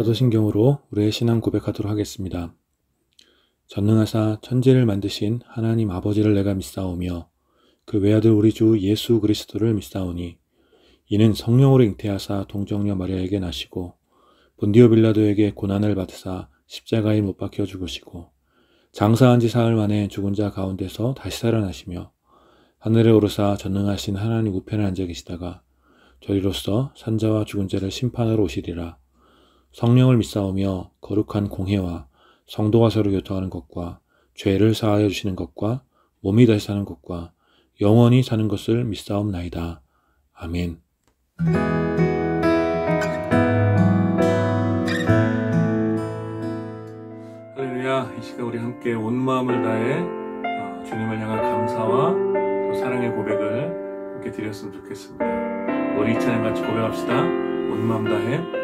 사도신경으로 우리의 신앙 고백하도록 하겠습니다. 전능하사 천지를 만드신 하나님 아버지를 내가 믿사오며 그 외아들 우리 주 예수 그리스도를 믿사오니 이는 성령으로 잉태하사 동정녀 마리아에게 나시고 본디오 빌라도에게 고난을 받으사 십자가에 못 박혀 죽으시고 장사한 지 사흘 만에 죽은 자 가운데서 다시 살아나시며 하늘에 오르사 전능하신 하나님 우편에 앉아 계시다가 저리로서 산자와 죽은 자를 심판하러 오시리라. 성령을 믿사오며 거룩한 공회와 성도가 서로 교통하는 것과 죄를 사하여 주시는 것과 몸이 다시 사는 것과 영원히 사는 것을 믿사옵나이다. 아멘. 할렐루야. 이 시간 우리 함께 온 마음을 다해 주님을 향한 감사와 또 사랑의 고백을 함께 드렸으면 좋겠습니다. 우리 이 찬양 같이 고백합시다. 온 마음 다해.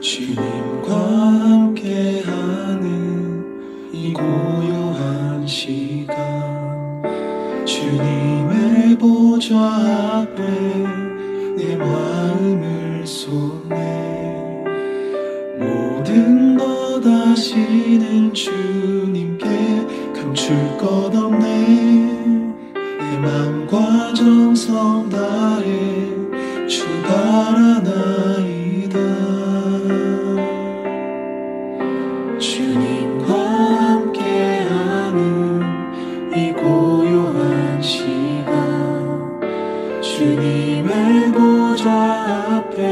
주님과 함께하는 이 고요한 시간, 주님의 보좌 앞에 내 마음을 쏟네. 모든 것 아시는 주님께 감출 것 없네. 내 맘과 정성 다해 주 바라나이다. 주님과 함께하는 이 고요한 시간, 주님의 보좌 앞에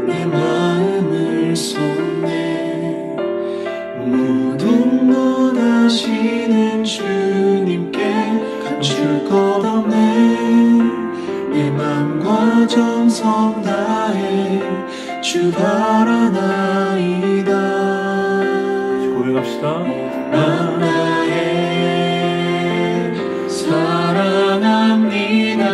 내 마음을 쏟네. 모든 것 아시는 주님께 감출 것 없네. 내 맘과 정성 다해 주 바라나이다. 고백합시다. 나의 사랑합니다.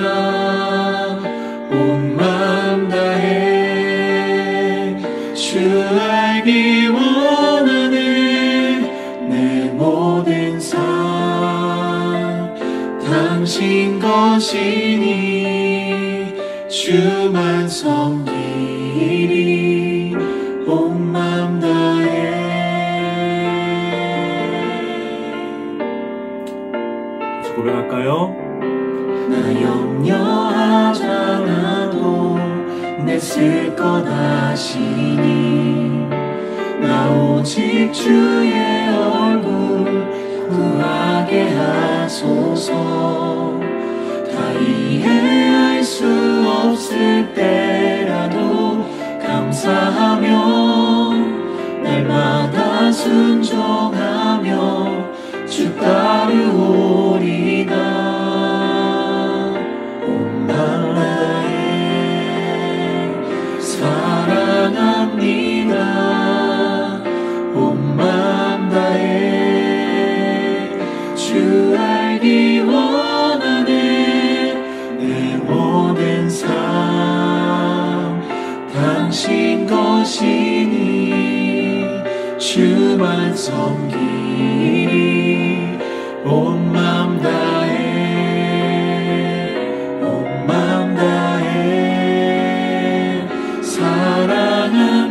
온 마음 다해 주 알기 원하네. 내 모든 삶 당신 것이니 주만 섬기리. 온 마음 다해. 고백할까요? 나 염려하지 않아도 내쓸 것 아시니. 나 오직 주의 얼굴 구하게 하소서. 다 이해할 수 없을 때라도 감사하며 날마다 순종하며 주 따르오리다. 온 마음 다해 사랑합니다. 온 마음 다해 주 알기 원하네. 내 모든 삶 당신 것이니 주만 섬기리. 온 마음 다해 온 마음 다해 사랑합니다.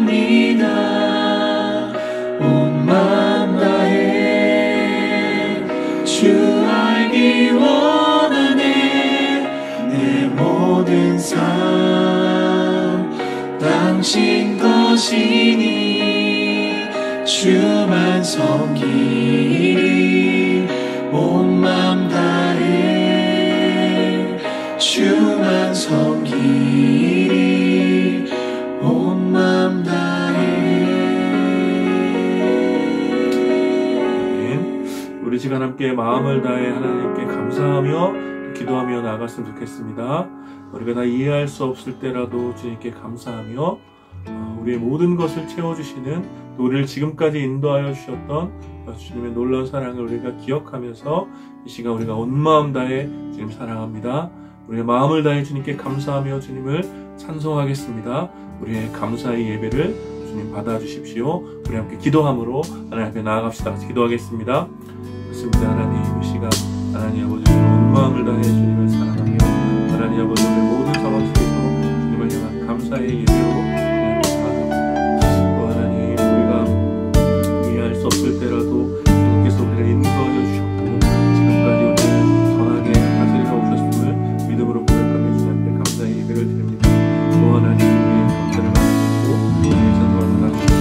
온 마음 다해 주 알기 원하네. 내 모든 삶 당신 것이니 주만 섬기리. 온 마음 다해 주만 섬기리. 온 마음 다해. 우리 시간 함께 마음을 다해 하나님께 감사하며 기도하며 나아갔으면 좋겠습니다. 우리가 다 이해할 수 없을 때라도 주님께 감사하며 우리의 모든 것을 채워주시는, 또 우리를 지금까지 인도하여 주셨던 주님의 놀라운 사랑을 우리가 기억하면서 이 시간 우리가 온 마음 다해 주님 사랑합니다. 우리의 마음을 다해 주님께 감사하며 주님을 찬송하겠습니다. 우리의 감사의 예배를 주님 받아주십시오. 우리 함께 기도함으로 하나님 앞에 나아갑시다. 같이 기도하겠습니다. 그렇습니다. 하나님, 이 시간 하나님 아버지 온 마음을 다해 주님을 사랑하며 하나님 아버지 모든 상황 속에서 주님을 향한 감사 감사의 예배로 하나님, 우리가 이해할 수 없을 때라도 주님께서 우리를 인도하여 주셨고 지금까지 우리를 선하게 다스리러 오셨음을 믿음으로 고백하며 주님 앞에 감사의 예배를 드립니다. 또 하나님, 우리의 감사를 받으시고 우리의 찬송을 받으시고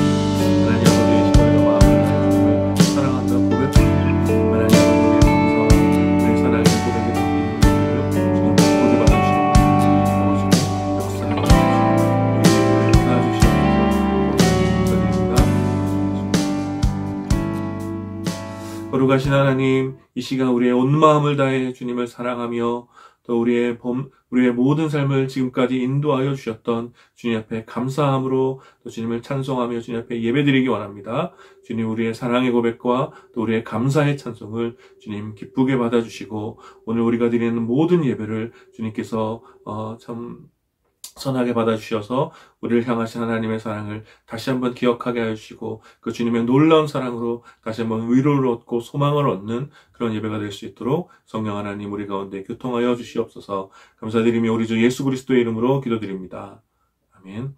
하나님 아버지의 시간과 마음을 다해 주님을 사랑한다고 고백합니다. 하나님 아버지의 감사와 우리의 사랑의 고백에 담긴 우리를 주님 보게 받아주시고 아버지의 역사를 해주시고 우리의 감사드립니다. 거룩하신 하나님, 이 시간 우리의 온 마음을 다해 주님을 사랑하며 또 우리의 모든 삶을 지금까지 인도하여 주셨던 주님 앞에 감사함으로 또 주님을 찬송하며 주님 앞에 예배드리기 원합니다. 주님, 우리의 사랑의 고백과 또 우리의 감사의 찬송을 주님 기쁘게 받아주시고 오늘 우리가 드리는 모든 예배를 주님께서 참 선하게 받아주셔서 우리를 향하신 하나님의 사랑을 다시 한번 기억하게 해주시고 그 주님의 놀라운 사랑으로 다시 한번 위로를 얻고 소망을 얻는 그런 예배가 될 수 있도록 성령 하나님 우리 가운데 교통하여 주시옵소서. 감사드리며 우리 주 예수 그리스도의 이름으로 기도드립니다. 아멘.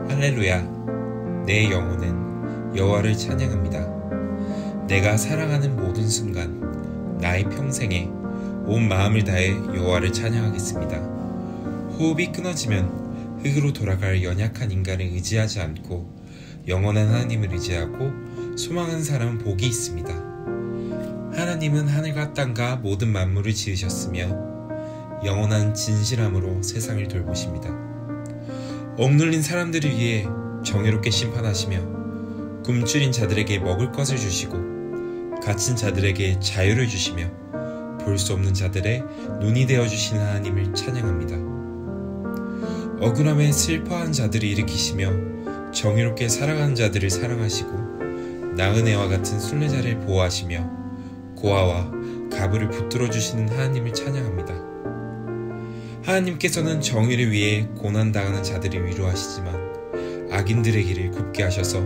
할렐루야. 내 영혼은 여호와를 찬양합니다. 내가 사랑하는 모든 순간 나의 평생에 온 마음을 다해 여호와를 찬양하겠습니다. 호흡이 끊어지면 흙으로 돌아갈 연약한 인간을 의지하지 않고 영원한 하나님을 의지하고 소망하는 사람은 복이 있습니다. 하나님은 하늘과 땅과 모든 만물을 지으셨으며 영원한 진실함으로 세상을 돌보십니다. 억눌린 사람들을 위해 정의롭게 심판하시며 굶주린 자들에게 먹을 것을 주시고 갇힌 자들에게 자유를 주시며 볼 수 없는 자들의 눈이 되어주신 하나님을 찬양합니다. 억울함에 슬퍼한 자들을 일으키시며 정의롭게 살아가는 자들을 사랑하시고 나은애와 같은 순례자를 보호하시며 고아와 가부를 붙들어 주시는 하나님을 찬양합니다. 하나님께서는 정의를 위해 고난당하는 자들을 위로하시지만 악인들의 길을 굽게 하셔서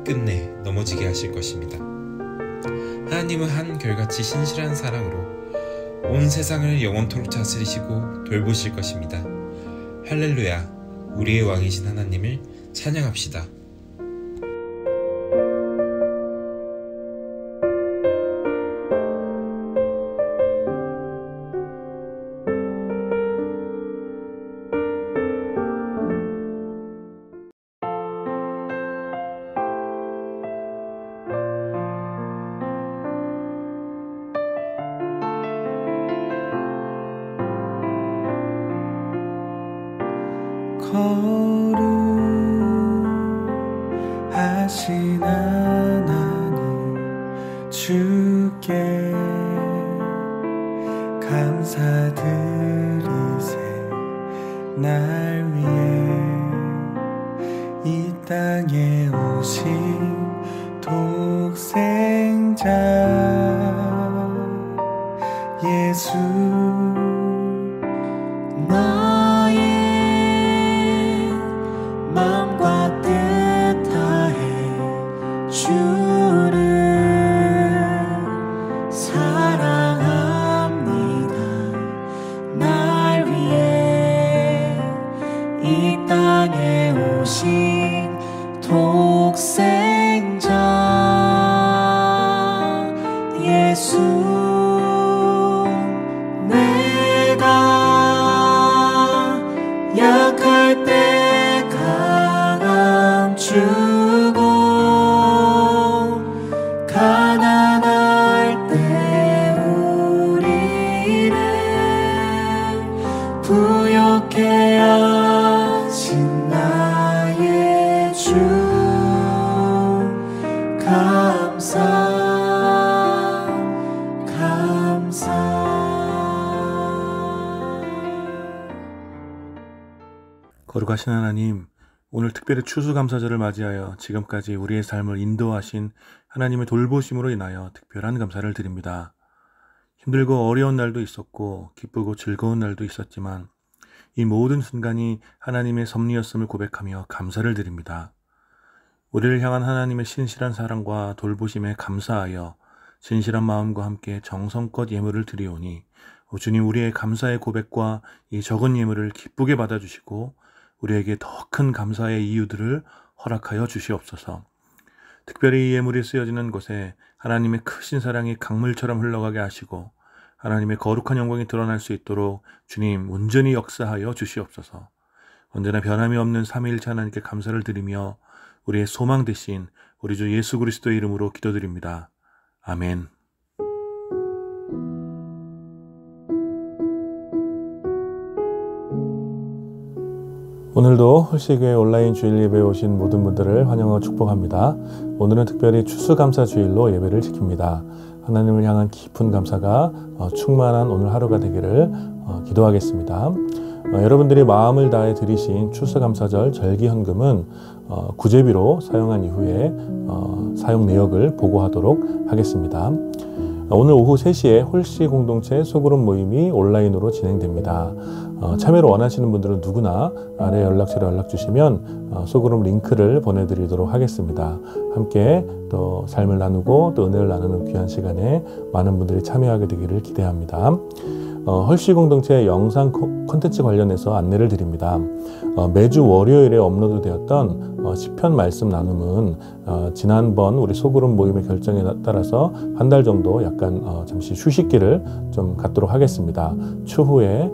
끝내 넘어지게 하실 것입니다. 하나님은 한결같이 신실한 사랑으로 온 세상을 영원토록 다스리시고 돌보실 것입니다. 할렐루야. 우리의 왕이신 하나님을 찬양합시다. 거룩하신 하나님 주께 감사드리세. 날 위해 이 땅에 오신 독생자 예수, 나의 마음과 뜻 다해 주를 사랑합니다. 날 위해 이 땅에 오신 독생자 예수, 약할 때 강함 주고 가난할 때 우리를 부욕해 하신 나의 주, 감사. 거룩하신 하나님, 오늘 특별히 추수감사절을 맞이하여 지금까지 우리의 삶을 인도하신 하나님의 돌보심으로 인하여 특별한 감사를 드립니다. 힘들고 어려운 날도 있었고 기쁘고 즐거운 날도 있었지만 이 모든 순간이 하나님의 섭리였음을 고백하며 감사를 드립니다. 우리를 향한 하나님의 신실한 사랑과 돌보심에 감사하여 진실한 마음과 함께 정성껏 예물을 드리오니 주님, 우리의 감사의 고백과 이 적은 예물을 기쁘게 받아주시고 우리에게 더 큰 감사의 이유들을 허락하여 주시옵소서. 특별히 이 예물이 쓰여지는 곳에 하나님의 크신 사랑이 강물처럼 흘러가게 하시고 하나님의 거룩한 영광이 드러날 수 있도록 주님 온전히 역사하여 주시옵소서. 언제나 변함이 없는 삼위일체 하나님께 감사를 드리며 우리의 소망 되신 우리 주 예수 그리스도의 이름으로 기도드립니다. 아멘. 오늘도 홀씨교회 온라인 주일 예배에 오신 모든 분들을 환영하고 축복합니다. 오늘은 특별히 추수감사주일로 예배를 지킵니다. 하나님을 향한 깊은 감사가 충만한 오늘 하루가 되기를 기도하겠습니다. 여러분들이 마음을 다해 드리신 추수감사절 절기헌금은 구제비로 사용한 이후에 사용 내역을 보고하도록 하겠습니다. 오늘 오후 3시에 홀씨 공동체 소그룹 모임이 온라인으로 진행됩니다. 참여를 원하시는 분들은 누구나 아래 연락처로 연락 주시면 소그룹 링크를 보내드리도록 하겠습니다. 함께 또 삶을 나누고 또 은혜를 나누는 귀한 시간에 많은 분들이 참여하게 되기를 기대합니다. 홀씨 공동체 영상 콘텐츠 관련해서 안내를 드립니다. 매주 월요일에 업로드되었던 시편 말씀 나눔은 지난번 우리 소그룹 모임의 결정에 따라서 한 달 정도 약간 잠시 휴식기를 좀 갖도록 하겠습니다. 추후에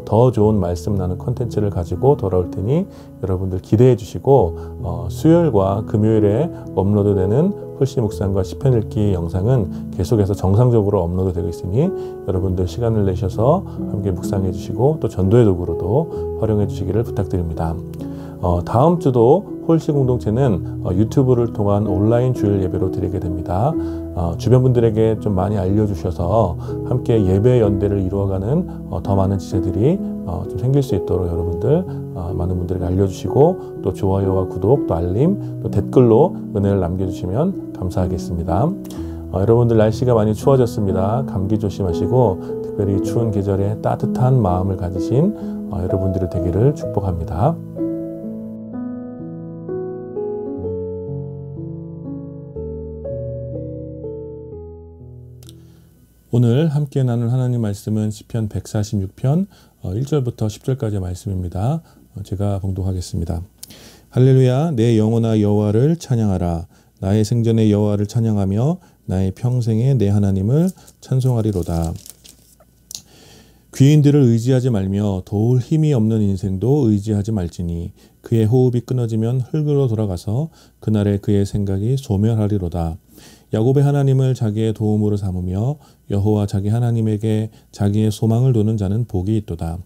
더 좋은 말씀 나눔 콘텐츠를 가지고 돌아올 테니 여러분들 기대해 주시고 수요일과 금요일에 업로드되는 홀씨 묵상과 시편 읽기 영상은 계속해서 정상적으로 업로드 되고 있으니 여러분들 시간을 내셔서 함께 묵상해 주시고 또 전도의 도구로도 활용해 주시기를 부탁드립니다. 다음 주도 홀씨 공동체는 유튜브를 통한 온라인 주일 예배로 드리게 됩니다. 주변 분들에게 좀 많이 알려주셔서 함께 예배 연대를 이루어가는 더 많은 지체들이 좀 생길 수 있도록 여러분들 많은 분들에게 알려주시고 또 좋아요와 구독 또 알림 또 댓글로 은혜를 남겨주시면 감사하겠습니다. 여러분들 날씨가 많이 추워졌습니다. 감기 조심하시고 특별히 추운 계절에 따뜻한 마음을 가지신 여러분들이 되기를 축복합니다. 오늘 함께 나눌 하나님 말씀은 시편 146편 1절부터 10절까지의 말씀입니다. 제가 봉독하겠습니다. 할렐루야, 내 영혼아 여호와를 찬양하라. 나의 생전에 여호와를 찬양하며 나의 평생에 내 하나님을 찬송하리로다. 귀인들을 의지하지 말며 도울 힘이 없는 인생도 의지하지 말지니 그의 호흡이 끊어지면 흙으로 돌아가서 그날에 그의 생각이 소멸하리로다. 야곱의 하나님을 자기의 도움으로 삼으며 여호와 자기 하나님에게 자기의 소망을 두는 자는 복이 있도다.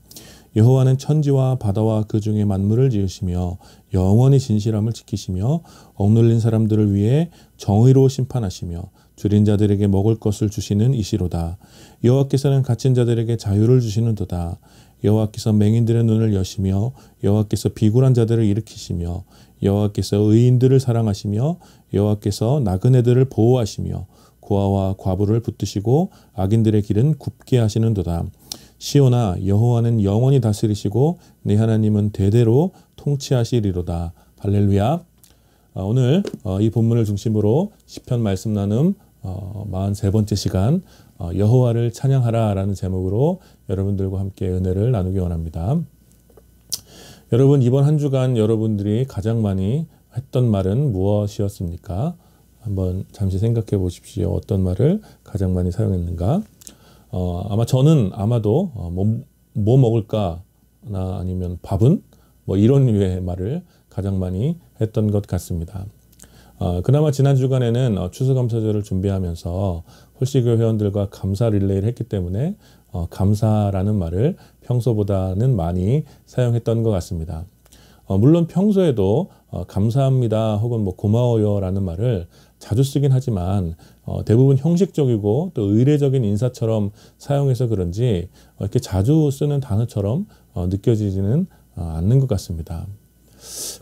여호와는 천지와 바다와 그 중에 만물을 지으시며 영원히 진실함을 지키시며 억눌린 사람들을 위해 정의로 심판하시며 줄인 자들에게 먹을 것을 주시는 이시로다. 여호와께서는 갇힌 자들에게 자유를 주시는도다. 여호와께서 맹인들의 눈을 여시며 여호와께서 비굴한 자들을 일으키시며 여호와께서 의인들을 사랑하시며 여호와께서 나그네들을 보호하시며 고아와 과부를 붙드시고 악인들의 길은 굽게 하시는도다. 시온아, 여호와는 영원히 다스리시고 네 하나님은 대대로 통치하시리로다. 할렐루야. 오늘 이 본문을 중심으로 시편 말씀 나눔 43번째 시간 여호와를 찬양하라 라는 제목으로 여러분들과 함께 은혜를 나누기 원합니다. 여러분, 이번 한 주간 여러분들이 가장 많이 했던 말은 무엇이었습니까? 한번 잠시 생각해 보십시오. 어떤 말을 가장 많이 사용했는가? 아마 저는 아마도 뭐 먹을까? 나 아니면 밥은? 뭐 이런 류의 말을 가장 많이 했던 것 같습니다. 그나마 지난 주간에는 추수감사절을 준비하면서 홀씨교회 회원들과 감사 릴레이를 했기 때문에 감사라는 말을 평소보다는 많이 사용했던 것 같습니다. 물론 평소에도 감사합니다 혹은 뭐 고마워요 라는 말을 자주 쓰긴 하지만 대부분 형식적이고 또 의례적인 인사처럼 사용해서 그런지 이렇게 자주 쓰는 단어처럼 느껴지지는 않는 것 같습니다.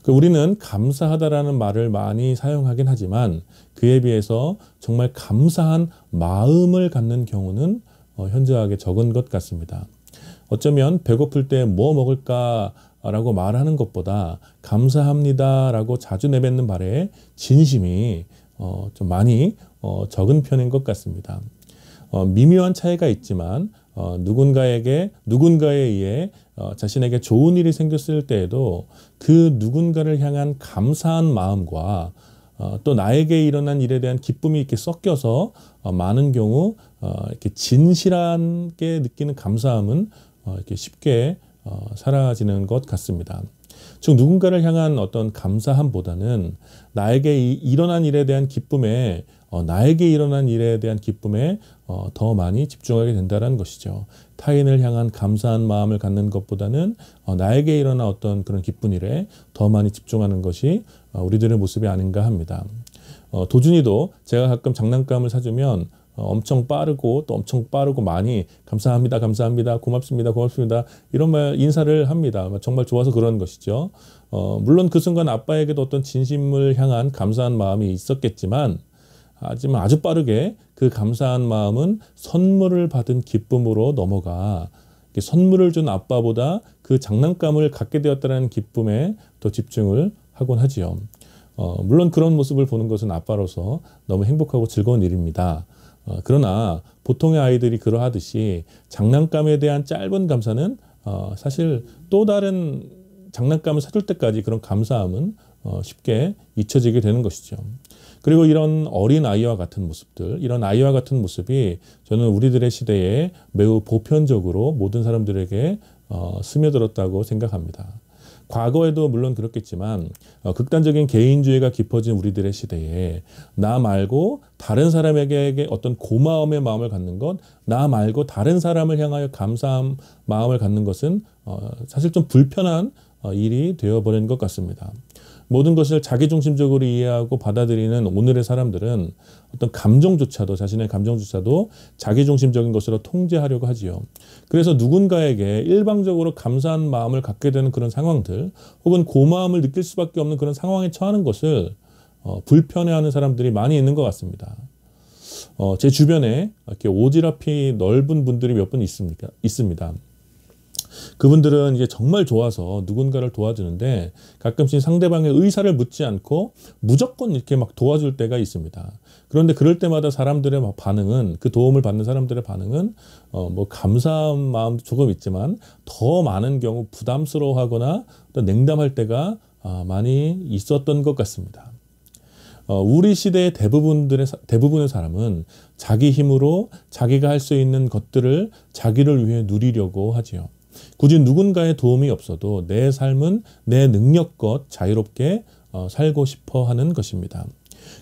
우리는 감사하다라는 말을 많이 사용하긴 하지만 그에 비해서 정말 감사한 마음을 갖는 경우는 현저하게 적은 것 같습니다. 어쩌면 배고플 때 뭐 먹을까라고 말하는 것보다 감사합니다라고 자주 내뱉는 말에 진심이 좀 많이 적은 편인 것 같습니다. 미묘한 차이가 있지만 누군가에 의해 자신에게 좋은 일이 생겼을 때에도 그 누군가를 향한 감사한 마음과 또 나에게 일어난 일에 대한 기쁨이 이렇게 섞여서 많은 경우 이렇게 진실하게 느끼는 감사함은 이렇게 쉽게 사라지는 것 같습니다. 즉 누군가를 향한 어떤 감사함보다는 나에게 일어난 일에 대한 기쁨에 나에게 일어난 일에 대한 기쁨에 더 많이 집중하게 된다는 것이죠. 타인을 향한 감사한 마음을 갖는 것보다는 나에게 일어난 어떤 그런 기쁜 일에 더 많이 집중하는 것이 우리들의 모습이 아닌가 합니다. 도준이도 제가 가끔 장난감을 사주면 엄청 빠르고 또 엄청 빠르고 많이 감사합니다, 감사합니다, 고맙습니다, 고맙습니다 이런 말 인사를 합니다. 정말 좋아서 그런 것이죠. 물론 그 순간 아빠에게도 어떤 진심을 향한 감사한 마음이 있었겠지만 하지만 아주 빠르게 그 감사한 마음은 선물을 받은 기쁨으로 넘어가 선물을 준 아빠보다 그 장난감을 갖게 되었다는 기쁨에 더 집중을 하곤 하지요. 물론 그런 모습을 보는 것은 아빠로서 너무 행복하고 즐거운 일입니다. 그러나 보통의 아이들이 그러하듯이 장난감에 대한 짧은 감사는 사실 또 다른 장난감을 사줄 때까지 그런 감사함은 쉽게 잊혀지게 되는 것이죠. 그리고 이런 어린 아이와 같은 모습들, 이런 아이와 같은 모습이 저는 우리들의 시대에 매우 보편적으로 모든 사람들에게 스며들었다고 생각합니다. 과거에도 물론 그렇겠지만 극단적인 개인주의가 깊어진 우리들의 시대에 나 말고 다른 사람에게 어떤 고마움의 마음을 갖는 것, 나 말고 다른 사람을 향하여 감사한 마음을 갖는 것은 사실 좀 불편한 일이 되어버린 것 같습니다. 모든 것을 자기중심적으로 이해하고 받아들이는 오늘의 사람들은 어떤 감정조차도 자신의 감정조차도 자기중심적인 것으로 통제하려고 하지요. 그래서 누군가에게 일방적으로 감사한 마음을 갖게 되는 그런 상황들 혹은 고마움을 느낄 수밖에 없는 그런 상황에 처하는 것을 불편해하는 사람들이 많이 있는 것 같습니다. 제 주변에 이렇게 오지랖이 넓은 분들이 몇 분 있습니다. 그분들은 이제 정말 좋아서 누군가를 도와주는데 가끔씩 상대방의 의사를 묻지 않고 무조건 이렇게 막 도와줄 때가 있습니다. 그런데 그럴 때마다 사람들의 반응은 그 도움을 받는 사람들의 반응은 뭐 감사한 마음도 조금 있지만 더 많은 경우 부담스러워하거나 또 냉담할 때가 많이 있었던 것 같습니다. 우리 시대의 대부분의 사람은 자기 힘으로 자기가 할 수 있는 것들을 자기를 위해 누리려고 하지요. 굳이 누군가의 도움이 없어도 내 삶은 내 능력껏 자유롭게 살고 싶어 하는 것입니다.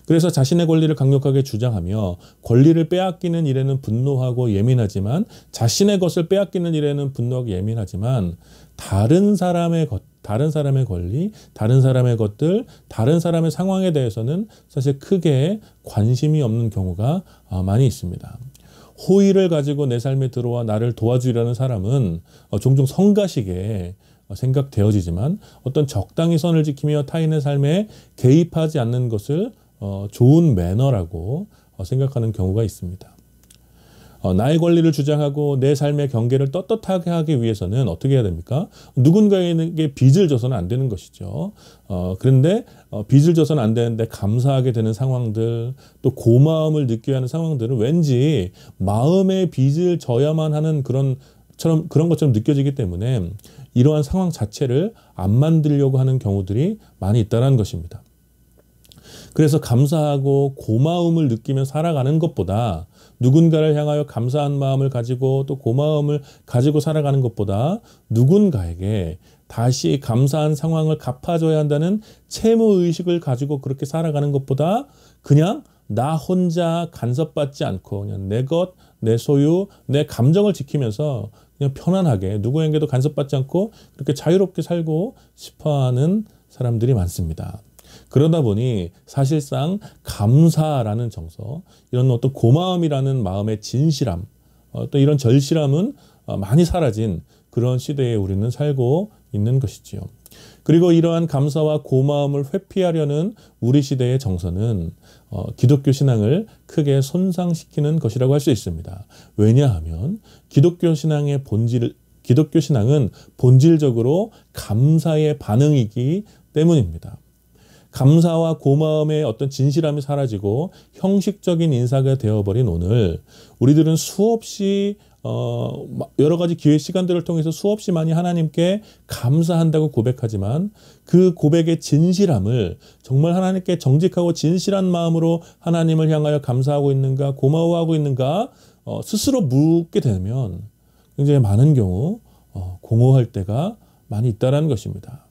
그래서 자신의 권리를 강력하게 주장하며 권리를 빼앗기는 일에는 분노하고 예민하지만 자신의 것을 빼앗기는 일에는 분노하고 예민하지만 다른 사람의 권리, 다른 사람의 것들, 다른 사람의 상황에 대해서는 사실 크게 관심이 없는 경우가 많이 있습니다. 호의를 가지고 내 삶에 들어와 나를 도와주려는 사람은 종종 성가시게 생각되어지지만 어떤 적당히 선을 지키며 타인의 삶에 개입하지 않는 것을 좋은 매너라고 생각하는 경우가 있습니다. 나의 권리를 주장하고 내 삶의 경계를 떳떳하게 하기 위해서는 어떻게 해야 됩니까? 누군가에게 빚을 져서는 안 되는 것이죠. 그런데 빚을 져서는 안 되는데 감사하게 되는 상황들, 또 고마움을 느껴야 하는 상황들은 왠지 마음의 빚을 져야만 하는 그런 것처럼 느껴지기 때문에 이러한 상황 자체를 안 만들려고 하는 경우들이 많이 있다는 것입니다. 그래서 감사하고 고마움을 느끼며 살아가는 것보다 누군가를 향하여 감사한 마음을 가지고 또 고마움을 가지고 살아가는 것보다 누군가에게 다시 감사한 상황을 갚아줘야 한다는 채무의식을 가지고 그렇게 살아가는 것보다 그냥 나 혼자 간섭받지 않고 그냥 내 것, 내 소유, 내 감정을 지키면서 그냥 편안하게 누구에게도 간섭받지 않고 그렇게 자유롭게 살고 싶어하는 사람들이 많습니다. 그러다 보니 사실상 감사라는 정서, 이런 어떤 고마움이라는 마음의 진실함, 또 이런 절실함은 많이 사라진 그런 시대에 우리는 살고 있는 것이지요. 그리고 이러한 감사와 고마움을 회피하려는 우리 시대의 정서는 기독교 신앙을 크게 손상시키는 것이라고 할 수 있습니다. 왜냐하면 기독교 신앙의 기독교 신앙은 본질적으로 감사의 반응이기 때문입니다. 감사와 고마움의 어떤 진실함이 사라지고 형식적인 인사가 되어버린 오늘, 우리들은 수없이 여러 가지 기회 시간들을 통해서 수없이 많이 하나님께 감사한다고 고백하지만 그 고백의 진실함을 정말 하나님께 정직하고 진실한 마음으로 하나님을 향하여 감사하고 있는가, 고마워하고 있는가 스스로 묻게 되면 굉장히 많은 경우 공허할 때가 많이 있다는 것입니다.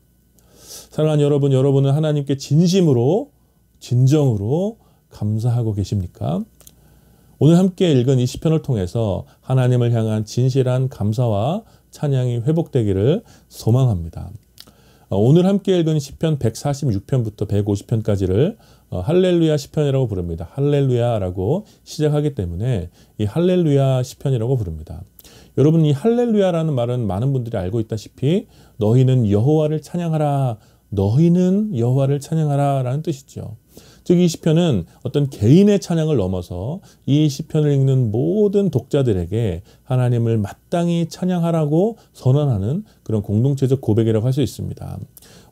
사랑하는 여러분, 여러분은 하나님께 진심으로 진정으로 감사하고 계십니까? 오늘 함께 읽은 이 시편을 통해서 하나님을 향한 진실한 감사와 찬양이 회복되기를 소망합니다. 오늘 함께 읽은 시편 146편부터 150편까지를 할렐루야 시편이라고 부릅니다. 할렐루야라고 시작하기 때문에 이 할렐루야 시편이라고 부릅니다. 여러분, 이 할렐루야라는 말은 많은 분들이 알고 있다시피 너희는 여호와를 찬양하라, 너희는 여호와를 찬양하라 라는 뜻이죠. 즉 이 시편은 어떤 개인의 찬양을 넘어서 이 시편을 읽는 모든 독자들에게 하나님을 마땅히 찬양하라고 선언하는 그런 공동체적 고백이라고 할 수 있습니다.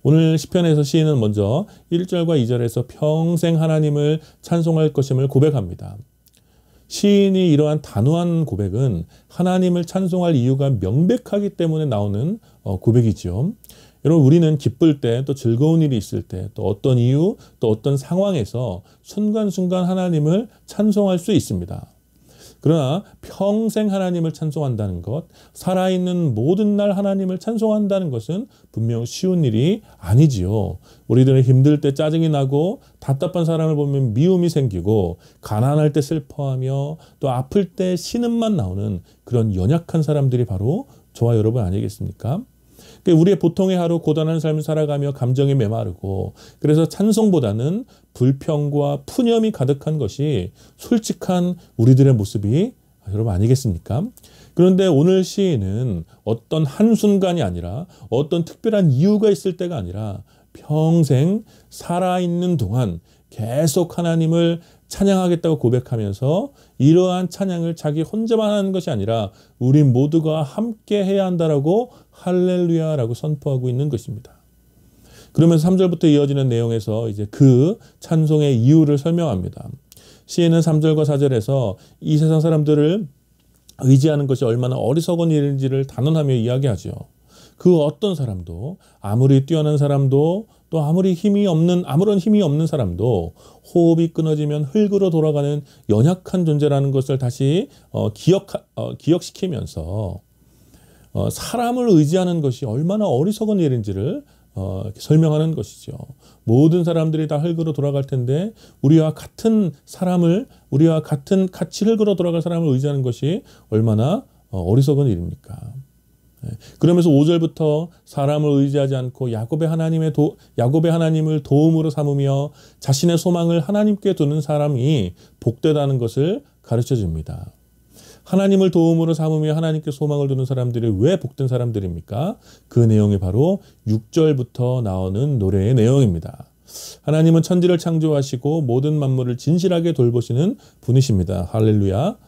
오늘 시편에서 시인은 먼저 1절과 2절에서 평생 하나님을 찬송할 것임을 고백합니다. 시인이 이러한 단호한 고백은 하나님을 찬송할 이유가 명백하기 때문에 나오는 고백이죠. 여러분, 우리는 기쁠 때, 또 즐거운 일이 있을 때, 또 어떤 이유, 또 어떤 상황에서 순간순간 하나님을 찬송할 수 있습니다. 그러나 평생 하나님을 찬송한다는 것, 살아있는 모든 날 하나님을 찬송한다는 것은 분명 쉬운 일이 아니지요. 우리들은 힘들 때 짜증이 나고 답답한 사람을 보면 미움이 생기고 가난할 때 슬퍼하며 또 아플 때 신음만 나오는 그런 연약한 사람들이 바로 저와 여러분 아니겠습니까? 우리의 보통의 하루 고단한 삶을 살아가며 감정이 메마르고 그래서 찬송보다는 불평과 푸념이 가득한 것이 솔직한 우리들의 모습이 여러분 아니겠습니까? 그런데 오늘 시인은 어떤 한순간이 아니라 어떤 특별한 이유가 있을 때가 아니라 평생 살아있는 동안 계속 하나님을 찬양하겠다고 고백하면서 이러한 찬양을 자기 혼자만 하는 것이 아니라 우리 모두가 함께 해야 한다라고 할렐루야라고 선포하고 있는 것입니다. 그러면서 3절부터 이어지는 내용에서 이제 그 찬송의 이유를 설명합니다. 시인은 3절과 4절에서 이 세상 사람들을 의지하는 것이 얼마나 어리석은 일인지를 단언하며 이야기하죠. 그 어떤 사람도, 아무리 뛰어난 사람도, 또 아무런 힘이 없는 사람도 호흡이 끊어지면 흙으로 돌아가는 연약한 존재라는 것을 다시 기억시키면서 사람을 의지하는 것이 얼마나 어리석은 일인지를 설명하는 것이죠. 모든 사람들이 다 흙으로 돌아갈 텐데 우리와 같은 같이 흙으로 돌아갈 사람을 의지하는 것이 얼마나 어리석은 일입니까? 그러면서 5절부터 사람을 의지하지 않고 야곱의 하나님을 도움으로 삼으며 자신의 소망을 하나님께 두는 사람이 복되다는 것을 가르쳐 줍니다. 하나님을 도움으로 삼으며 하나님께 소망을 두는 사람들이 왜 복된 사람들입니까? 그 내용이 바로 6절부터 나오는 노래의 내용입니다. 하나님은 천지를 창조하시고 모든 만물을 진실하게 돌보시는 분이십니다. 할렐루야.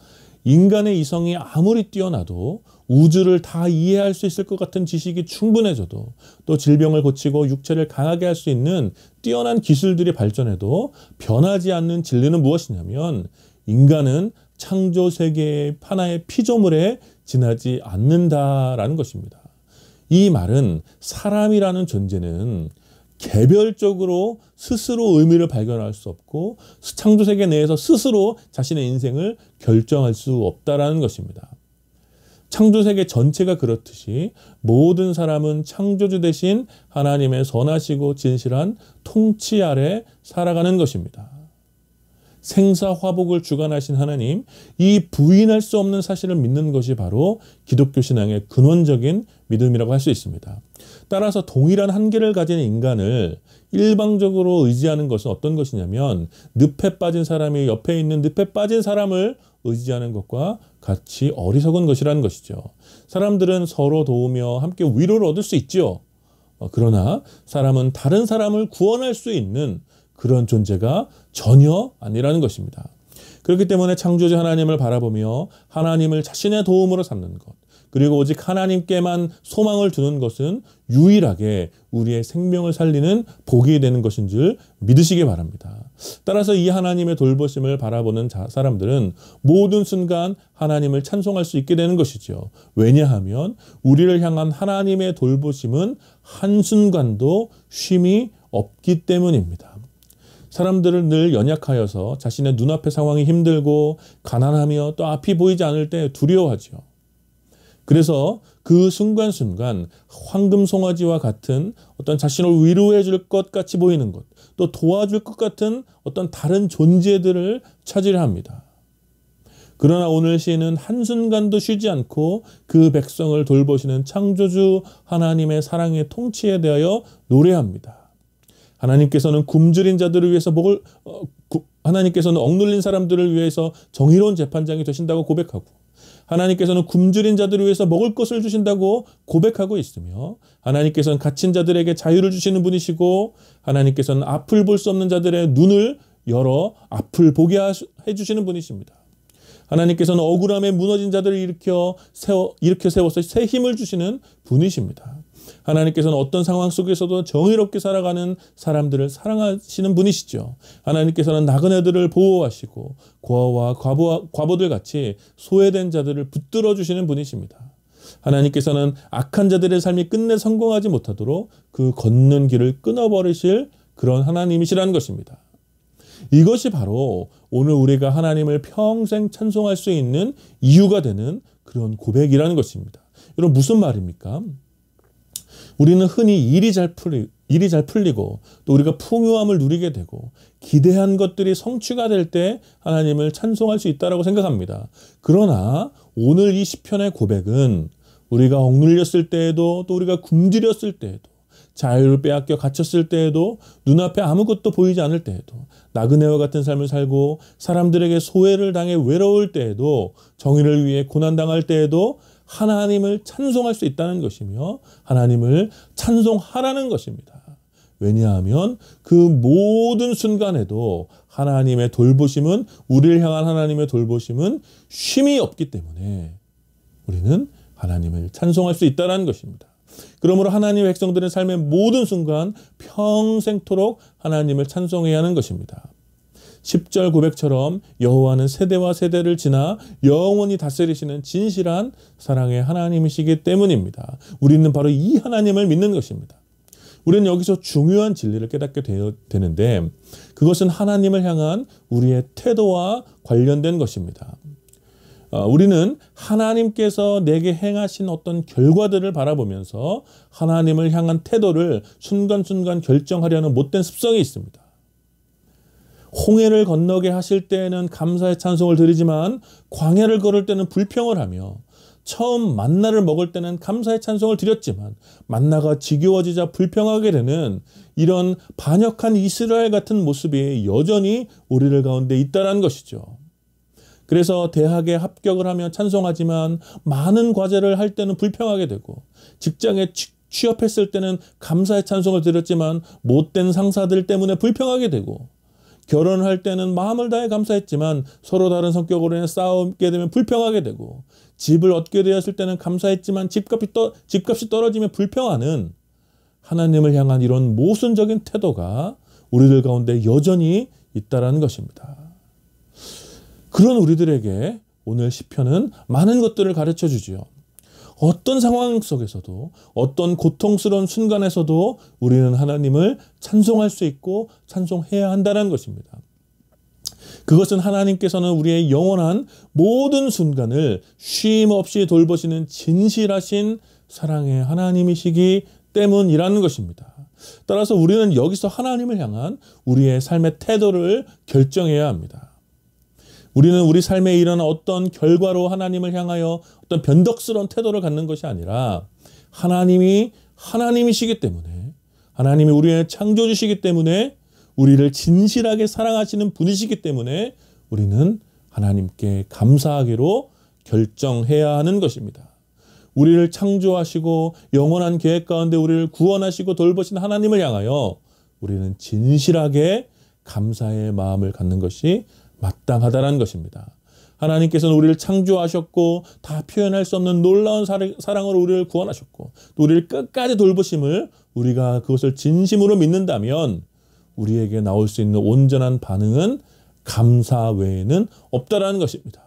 인간의 이성이 아무리 뛰어나도 우주를 다 이해할 수 있을 것 같은 지식이 충분해져도 또 질병을 고치고 육체를 강하게 할 수 있는 뛰어난 기술들이 발전해도 변하지 않는 진리는 무엇이냐면 인간은 창조 세계의 하나의 피조물에 지나지 않는다라는 것입니다. 이 말은 사람이라는 존재는 개별적으로 스스로 의미를 발견할 수 없고 창조세계 내에서 스스로 자신의 인생을 결정할 수 없다라는 것입니다. 창조세계 전체가 그렇듯이 모든 사람은 창조주 대신 하나님의 선하시고 진실한 통치 아래 살아가는 것입니다. 생사화복을 주관하신 하나님, 이 부인할 수 없는 사실을 믿는 것이 바로 기독교 신앙의 근원적인 믿음이라고 할 수 있습니다. 따라서 동일한 한계를 가진 인간을 일방적으로 의지하는 것은 어떤 것이냐면 늪에 빠진 사람이 옆에 있는 늪에 빠진 사람을 의지하는 것과 같이 어리석은 것이라는 것이죠. 사람들은 서로 도우며 함께 위로를 얻을 수 있죠. 그러나 사람은 다른 사람을 구원할 수 있는 그런 존재가 전혀 아니라는 것입니다. 그렇기 때문에 창조주 하나님을 바라보며 하나님을 자신의 도움으로 삼는 것, 그리고 오직 하나님께만 소망을 두는 것은 유일하게 우리의 생명을 살리는 복이 되는 것인 줄 믿으시기 바랍니다. 따라서 이 하나님의 돌보심을 바라보는 사람들은 모든 순간 하나님을 찬송할 수 있게 되는 것이죠. 왜냐하면 우리를 향한 하나님의 돌보심은 한순간도 쉼이 없기 때문입니다. 사람들은 늘 연약하여서 자신의 눈앞의 상황이 힘들고 가난하며 또 앞이 보이지 않을 때 두려워하죠. 그래서 그 순간순간 황금 송아지와 같은 어떤 자신을 위로해 줄 것 같이 보이는 것, 또 도와줄 것 같은 어떤 다른 존재들을 찾으려 합니다. 그러나 오늘 시인은 한순간도 쉬지 않고 그 백성을 돌보시는 창조주 하나님의 사랑의 통치에 대하여 노래합니다. 하나님께서는 굶주린 자들을 위해서 하나님께서는 억눌린 사람들을 위해서 정의로운 재판장이 되신다고 고백하고, 하나님께서는 굶주린 자들을 위해서 먹을 것을 주신다고 고백하고 있으며, 하나님께서는 갇힌 자들에게 자유를 주시는 분이시고, 하나님께서는 앞을 볼 수 없는 자들의 눈을 열어 앞을 보게 해주시는 분이십니다. 하나님께서는 억울함에 무너진 자들을 일으켜 세워서 새 힘을 주시는 분이십니다. 하나님께서는 어떤 상황 속에서도 정의롭게 살아가는 사람들을 사랑하시는 분이시죠. 하나님께서는 나그네들을 보호하시고 고아와 과부들 같이 소외된 자들을 붙들어 주시는 분이십니다. 하나님께서는 악한 자들의 삶이 끝내 성공하지 못하도록 그 걷는 길을 끊어버리실 그런 하나님이시라는 것입니다. 이것이 바로 오늘 우리가 하나님을 평생 찬송할 수 있는 이유가 되는 그런 고백이라는 것입니다. 여러분, 무슨 말입니까? 우리는 흔히 일이 잘 풀리고 또 우리가 풍요함을 누리게 되고 기대한 것들이 성취가 될 때 하나님을 찬송할 수 있다고 생각합니다. 그러나 오늘 이 시편의 고백은 우리가 억눌렸을 때에도, 또 우리가 굶주렸을 때에도, 자유를 빼앗겨 갇혔을 때에도, 눈앞에 아무것도 보이지 않을 때에도, 나그네와 같은 삶을 살고 사람들에게 소외를 당해 외로울 때에도, 정의를 위해 고난당할 때에도 하나님을 찬송할 수 있다는 것이며 하나님을 찬송하라는 것입니다. 왜냐하면 그 모든 순간에도 하나님의 돌보심은, 우리를 향한 하나님의 돌보심은 쉼이 없기 때문에 우리는 하나님을 찬송할 수 있다는 것입니다. 그러므로 하나님의 백성들의 삶의 모든 순간 평생토록 하나님을 찬송해야 하는 것입니다. 10절 고백처럼 여호와는 세대와 세대를 지나 영원히 다스리시는 진실한 사랑의 하나님이시기 때문입니다. 우리는 바로 이 하나님을 믿는 것입니다. 우리는 여기서 중요한 진리를 깨닫게 되는데, 그것은 하나님을 향한 우리의 태도와 관련된 것입니다. 우리는 하나님께서 내게 행하신 어떤 결과들을 바라보면서 하나님을 향한 태도를 순간순간 결정하려는 못된 습성이 있습니다. 홍해를 건너게 하실 때에는 감사의 찬송을 드리지만 광야를 걸을 때는 불평을 하며, 처음 만나를 먹을 때는 감사의 찬송을 드렸지만 만나가 지겨워지자 불평하게 되는 이런 반역한 이스라엘 같은 모습이 여전히 우리들 가운데 있다는 것이죠. 그래서 대학에 합격을 하며 찬송하지만 많은 과제를 할 때는 불평하게 되고, 직장에 취업했을 때는 감사의 찬송을 드렸지만 못된 상사들 때문에 불평하게 되고, 결혼을 할 때는 마음을 다해 감사했지만 서로 다른 성격으로 인해 싸우게 되면 불평하게 되고, 집을 얻게 되었을 때는 감사했지만 집값이 떨어지면 불평하는 하나님을 향한 이런 모순적인 태도가 우리들 가운데 여전히 있다는 것입니다. 그런 우리들에게 오늘 시편은 많은 것들을 가르쳐 주지요. 어떤 상황 속에서도, 어떤 고통스러운 순간에서도 우리는 하나님을 찬송할 수 있고 찬송해야 한다는 것입니다. 그것은 하나님께서는 우리의 영원한 모든 순간을 쉼 없이 돌보시는 진실하신 사랑의 하나님이시기 때문이라는 것입니다. 따라서 우리는 여기서 하나님을 향한 우리의 삶의 태도를 결정해야 합니다. 우리는 우리 삶에 일어난 어떤 결과로 하나님을 향하여 어떤 변덕스러운 태도를 갖는 것이 아니라, 하나님이 하나님이시기 때문에, 하나님이 우리의 창조주시기 때문에, 우리를 진실하게 사랑하시는 분이시기 때문에 우리는 하나님께 감사하기로 결정해야 하는 것입니다. 우리를 창조하시고 영원한 계획 가운데 우리를 구원하시고 돌보신 하나님을 향하여 우리는 진실하게 감사의 마음을 갖는 것이 마땅하다는 것입니다. 하나님께서는 우리를 창조하셨고 다 표현할 수 없는 놀라운 사랑으로 우리를 구원하셨고 또 우리를 끝까지 돌보심을 우리가 그것을 진심으로 믿는다면 우리에게 나올 수 있는 온전한 반응은 감사 외에는 없다라는 것입니다.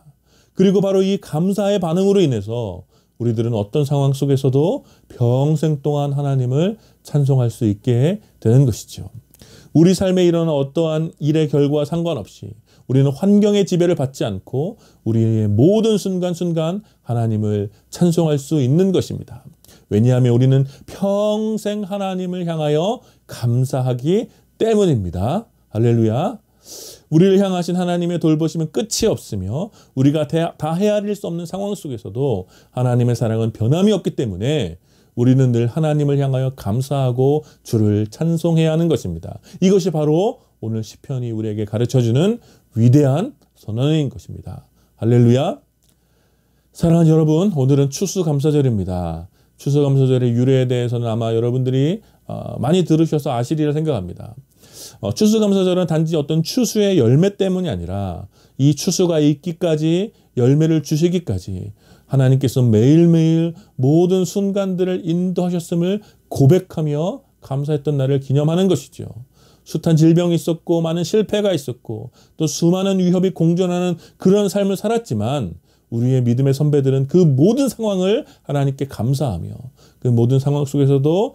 그리고 바로 이 감사의 반응으로 인해서 우리들은 어떤 상황 속에서도 평생 동안 하나님을 찬송할 수 있게 되는 것이죠. 우리 삶에 일어난 어떠한 일의 결과와 상관없이 우리는 환경의 지배를 받지 않고 우리의 모든 순간순간 하나님을 찬송할 수 있는 것입니다. 왜냐하면 우리는 평생 하나님을 향하여 감사하기 때문입니다. 할렐루야. 우리를 향하신 하나님의 돌보심은 끝이 없으며 우리가 다 헤아릴 수 없는 상황 속에서도 하나님의 사랑은 변함이 없기 때문에 우리는 늘 하나님을 향하여 감사하고 주를 찬송해야 하는 것입니다. 이것이 바로 오늘 시편이 우리에게 가르쳐주는 위대한 선언인 것입니다. 할렐루야. 사랑하는 여러분, 오늘은 추수감사절입니다. 추수감사절의 유래에 대해서는 아마 여러분들이 많이 들으셔서 아시리라 생각합니다. 추수감사절은 단지 어떤 추수의 열매 때문이 아니라 이 추수가 있기까지 열매를 주시기까지 하나님께서 매일매일 모든 순간들을 인도하셨음을 고백하며 감사했던 날을 기념하는 것이죠. 숱한 질병이 있었고 많은 실패가 있었고 또 수많은 위협이 공존하는 그런 삶을 살았지만 우리의 믿음의 선배들은 그 모든 상황을 하나님께 감사하며 그 모든 상황 속에서도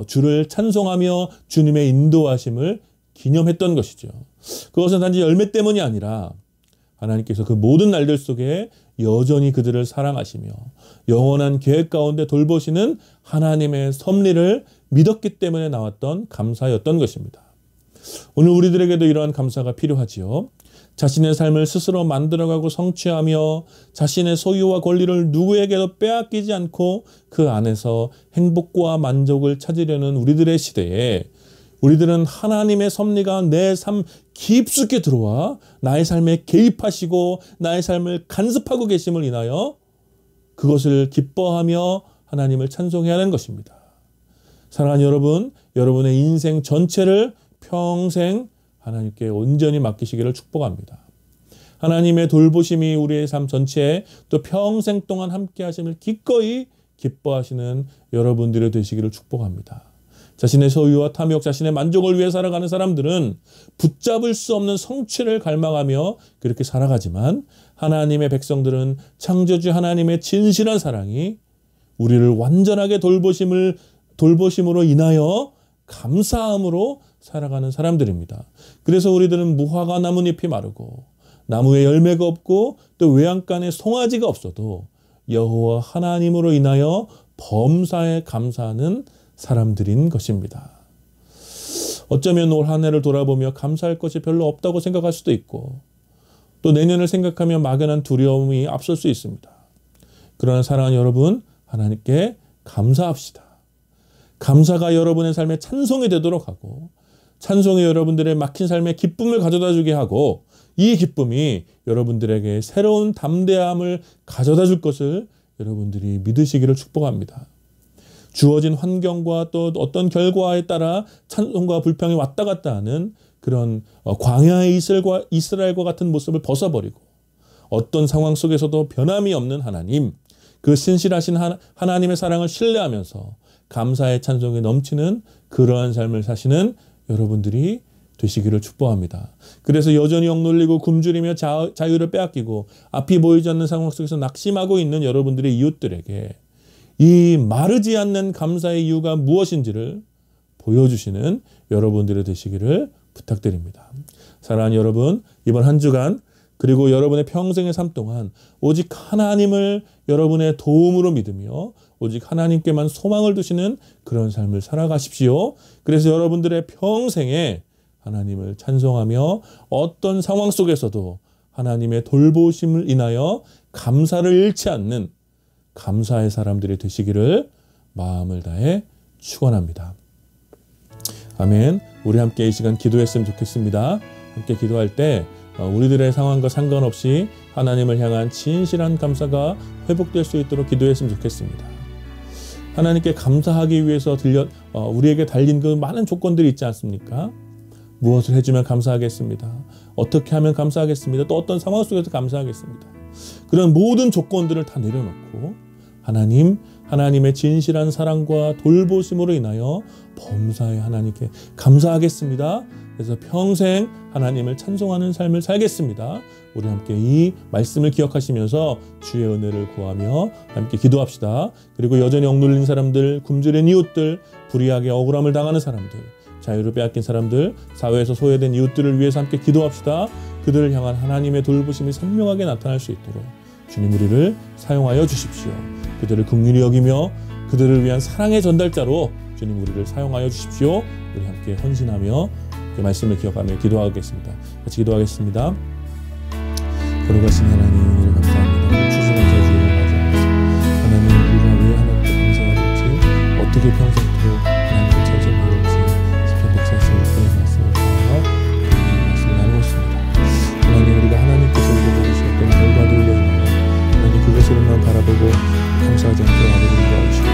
주를 찬송하며 주님의 인도하심을 기념했던 것이죠. 그것은 단지 열매 때문이 아니라 하나님께서 그 모든 날들 속에 여전히 그들을 사랑하시며 영원한 계획 가운데 돌보시는 하나님의 섭리를 믿었기 때문에 나왔던 감사였던 것입니다. 오늘 우리들에게도 이러한 감사가 필요하지요. 자신의 삶을 스스로 만들어가고 성취하며 자신의 소유와 권리를 누구에게도 빼앗기지 않고 그 안에서 행복과 만족을 찾으려는 우리들의 시대에 우리들은 하나님의 섭리가 내 삶 깊숙이 들어와 나의 삶에 개입하시고 나의 삶을 간섭하고 계심을 인하여 그것을 기뻐하며 하나님을 찬송해야 하는 것입니다. 사랑하는 여러분, 여러분의 인생 전체를 평생 하나님께 온전히 맡기시기를 축복합니다. 하나님의 돌보심이 우리의 삶 전체에 또 평생 동안 함께 하심을 기꺼이 기뻐하시는 여러분들이 되시기를 축복합니다. 자신의 소유와 탐욕, 자신의 만족을 위해 살아가는 사람들은 붙잡을 수 없는 성취를 갈망하며 그렇게 살아가지만 하나님의 백성들은 창조주 하나님의 진실한 사랑이 우리를 완전하게 돌보심으로 인하여 감사함으로 살아가는 사람들입니다. 그래서 우리들은 무화과 나뭇잎이 마르고 나무에 열매가 없고 또 외양간에 송아지가 없어도 여호와 하나님으로 인하여 범사에 감사하는 사람들인 것입니다. 어쩌면 올 한 해를 돌아보며 감사할 것이 별로 없다고 생각할 수도 있고 또 내년을 생각하며 막연한 두려움이 앞설 수 있습니다. 그러나 사랑하는 여러분, 하나님께 감사합시다. 감사가 여러분의 삶에 찬송이 되도록 하고 찬송이 여러분들의 막힌 삶에 기쁨을 가져다 주게 하고 이 기쁨이 여러분들에게 새로운 담대함을 가져다 줄 것을 여러분들이 믿으시기를 축복합니다. 주어진 환경과 또 어떤 결과에 따라 찬송과 불평이 왔다 갔다 하는 그런 광야의 이스라엘과 같은 모습을 벗어버리고 어떤 상황 속에서도 변함이 없는 하나님, 그 신실하신 하나님의 사랑을 신뢰하면서 감사의 찬송이 넘치는 그러한 삶을 사시는 여러분들이 되시기를 축복합니다. 그래서 여전히 억눌리고 굶주리며 자유를 빼앗기고 앞이 보이지 않는 상황 속에서 낙심하고 있는 여러분들의 이웃들에게 이 마르지 않는 감사의 이유가 무엇인지를 보여주시는 여러분들이 되시기를 부탁드립니다. 사랑하는 여러분, 이번 한 주간 그리고 여러분의 평생의 삶 동안 오직 하나님을 여러분의 도움으로 믿으며 오직 하나님께만 소망을 두시는 그런 삶을 살아가십시오. 그래서 여러분들의 평생에 하나님을 찬송하며 어떤 상황 속에서도 하나님의 돌보심을 인하여 감사를 잃지 않는 감사의 사람들이 되시기를 마음을 다해 축원합니다. 아멘. 우리 함께 이 시간 기도했으면 좋겠습니다. 함께 기도할 때 우리들의 상황과 상관없이 하나님을 향한 진실한 감사가 회복될 수 있도록 기도했으면 좋겠습니다. 하나님께 감사하기 위해서 우리에게 달린 그 많은 조건들이 있지 않습니까? 무엇을 해주면 감사하겠습니다. 어떻게 하면 감사하겠습니다. 또 어떤 상황 속에서 감사하겠습니다. 그런 모든 조건들을 다 내려놓고 하나님의 진실한 사랑과 돌보심으로 인하여 범사에 하나님께 감사하겠습니다. 그래서 평생 하나님을 찬송하는 삶을 살겠습니다. 우리 함께 이 말씀을 기억하시면서 주의 은혜를 구하며 함께 기도합시다. 그리고 여전히 억눌린 사람들, 굶주린 이웃들, 불의하게 억울함을 당하는 사람들, 자유를 빼앗긴 사람들, 사회에서 소외된 이웃들을 위해서 함께 기도합시다. 그들을 향한 하나님의 돌보심이 선명하게 나타날 수 있도록 주님 우리를 사용하여 주십시오. 그들을 긍휼히 여기며 그들을 위한 사랑의 전달자로 주님 우리를 사용하여 주십시오. 우리 함께 헌신하며 그 말씀을 기억하며 기도하겠습니다. 같이 기도하겠습니다. 거룩하신 하나님 은혜를 감사합니다. 추수감사주의를 맞이하겠습니다. 하나님 우리가 왜 하나님께 감사해야 될지, 어떻게 평생토록 하나님을 찾아야 될지 시편 146편의 말씀을 통하여 말씀을 나누었습니다. 하나님 우리가 하나님께서 우리에게 주셨던 결과들로 인하여 하나님 그것으로만 바라보고 감사하지 않도록 아버지 도와주시고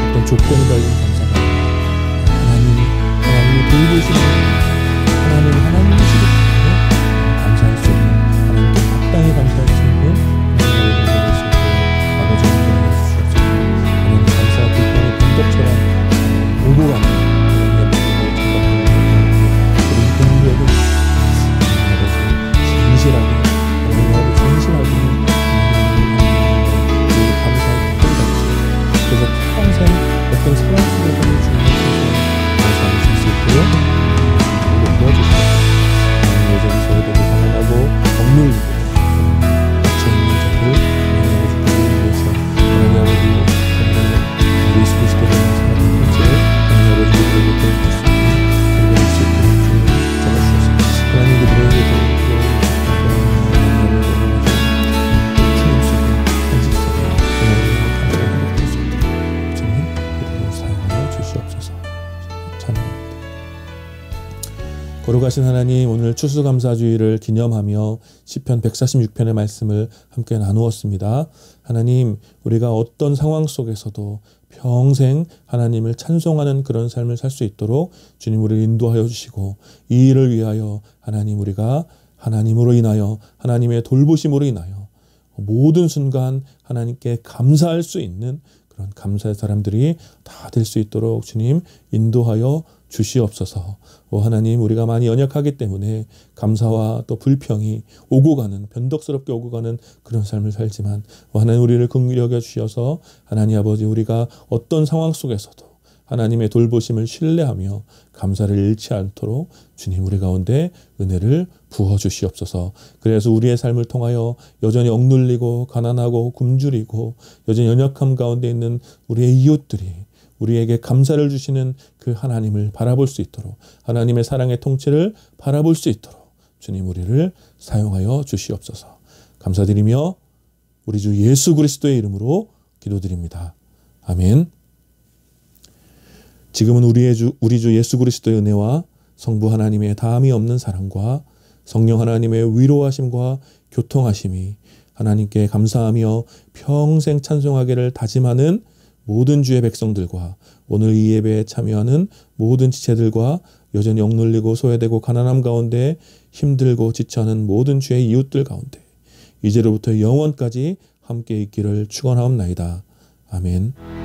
어떤 조건이 달린 감사가 하나님의 돌보시는 하나님의 시를 감사할 수 있는 하나님께 마땅히 감사할 수 있는 감사를 드릴 수 있고 아버지 인도하여 주시옵소서. 하나님 감사와 불평의 변덕처럼 오고 가는 하나님의 모습을 찾아보는 그런 긍휼하게 아버지 진실하게 하나님하고 진실하게 하나님의 감사의 변덕같이 그래서 평생 어떤 상황 속에서 주님께서 감사할 수 있도록 도와주시옵소서. 여전히 소외되고 가난하고 억눌리고 갇혀있는 자들 하나님 아버지 그들을 위해서 하나님 아버지 예수 그리스도의 사랑의 통치를 하나님 아버지 그들에게 보여줄 수 있는 그들을 수 있도록 주님 잡아주셔서 하나님 그들에게 하나님 아버지 주님 속에 한식 속에 하나님의 감사를 행복할 수 있도록 주님 그들을 사용하여 주시옵소서. 찬양합니다. 거룩하신 하나님, 오늘 추수감사주의를 기념하며 시편 146편의 말씀을 함께 나누었습니다. 하나님, 우리가 어떤 상황 속에서도 평생 하나님을 찬송하는 그런 삶을 살 수 있도록 주님 우리를 인도하여 주시고 이 일을 위하여 하나님 우리가 하나님으로 인하여 하나님의 돌보심으로 인하여 모든 순간 하나님께 감사할 수 있는 그런 감사의 사람들이 다 될 수 있도록 주님 인도하여 주시옵소서. 하나님 우리가 많이 연약하기 때문에 감사와 또 불평이 오고 가는 변덕스럽게 오고 가는 그런 삶을 살지만 하나님 우리를 긍휼히 여겨 주셔서 하나님 아버지 우리가 어떤 상황 속에서도 하나님의 돌보심을 신뢰하며 감사를 잃지 않도록 주님 우리 가운데 은혜를 부어주시옵소서. 그래서 우리의 삶을 통하여 여전히 억눌리고 가난하고 굶주리고 여전히 연약함 가운데 있는 우리의 이웃들이 우리에게 감사를 주시는 그 하나님을 바라볼 수 있도록 하나님의 사랑의 통치를 바라볼 수 있도록 주님 우리를 사용하여 주시옵소서. 감사드리며 우리 주 예수 그리스도의 이름으로 기도드립니다. 아멘. 지금은 우리 주 예수 그리스도의 은혜와 성부 하나님의 다함이 없는 사랑과 성령 하나님의 위로하심과 교통하심이 하나님께 감사하며 평생 찬송하기를 다짐하는 모든 주의 백성들과 오늘 이 예배에 참여하는 모든 지체들과 여전히 억눌리고 소외되고 가난함 가운데 힘들고 지쳐하는 모든 주의 이웃들 가운데 이제로부터 영원까지 함께 있기를 축원하옵나이다. 아멘.